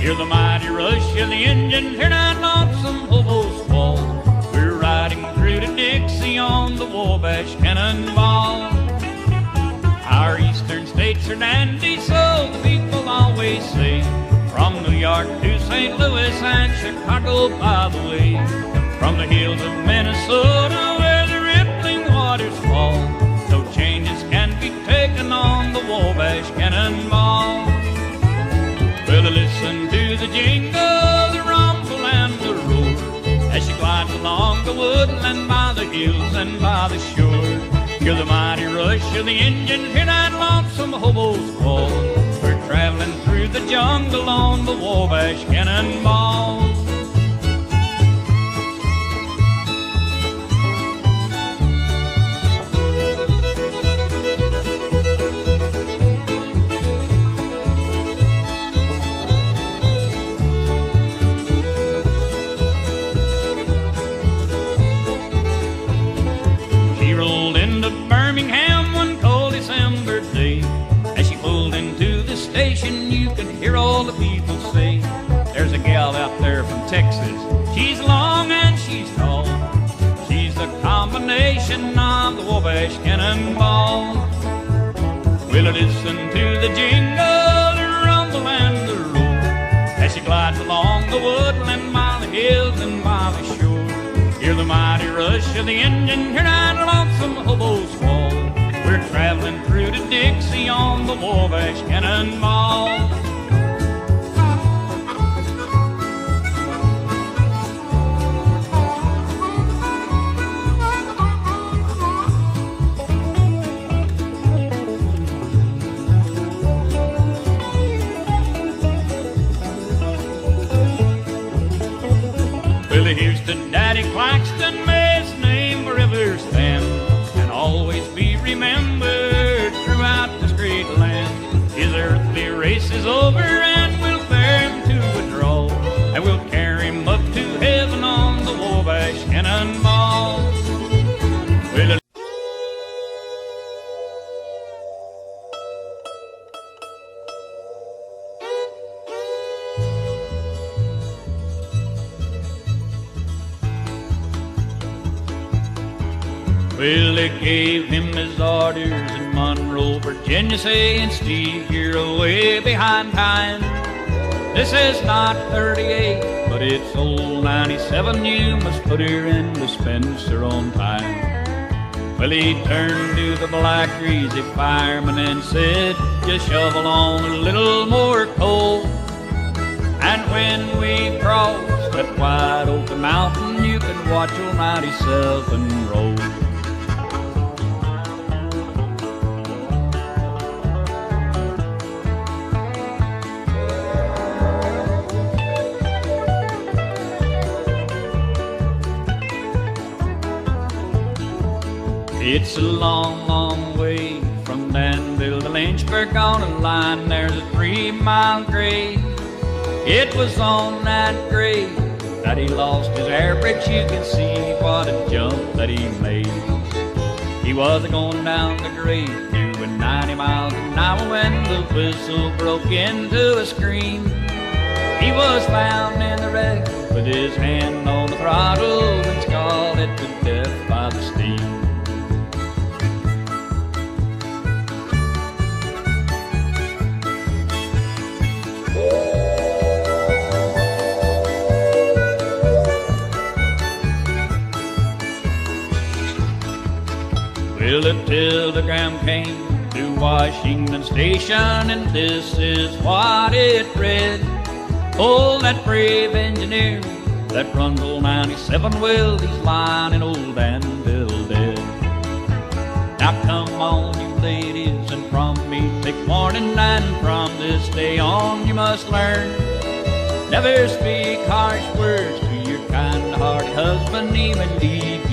Hear the mighty rush of the engine, hear that lonesome hobo squall. We're riding through to Dixie on the Wabash Cannonball. Our eastern states are dandy, so the people always say. From New York to St. Louis and Chicago, by the way. From the hills of Minnesota where the rippling waters fall, no changes can be taken on the Wabash Cannonball. Well, listen to the jingle, the rumble and the roar, as she glides along the woodland by the hills and by the shore. Hear the mighty rush of the engine, hear that lonesome hobo's call. We're traveling through the jungle on the Wabash Cannonball. She rolled into Birmingham one cold December day. As she pulled into the station, you could hear all the people say, there's a gal out there from Texas. She's long and she's tall. She's the combination of the Wabash Cannonball. Well, listen to the jingle, the rumble and the roar, as she glides along the woodland by the hills and by the shore. Hear the mighty rush of the engine, hear that lonesome hobo's call. We're traveling through to Dixie on the Wabash Cannonball. Well, here's to Daddy Claxton, may his name forever stand and always be remembered throughout this great land. His earthly race is over and we'll bear him to a draw, and we'll carry him up to heaven on the Wabash Cannonball. Well, well, they gave him his orders in Monroe, Virginia, saying, Steve, you're away behind time. This is not 38, but it's old 97. You must put her in dispenser on time. Well, he turned to the black greasy fireman and said, just shovel on a little more coal. And when we cross that wide open mountain, you can watch old 97 roll. It's a long, long way from Danville to Lynchburg. On a line there's a 3-mile grade. It was on that grade that he lost his air brakes. You can see what a jump that he made. He was going down the grade doing 90 miles an hour when the whistle broke into a scream. He was found in the wreck with his hand on the throttle and scalded to death by the steam. Well, the telegram came to Washington Station, and this is what it read. Oh, that brave engineer that runs old 97, well, he's lying in old Danville dead. Now come on, you ladies, and from me take warning, and from this day on you must learn. Never speak harsh words to your kind-hearted husband, even leave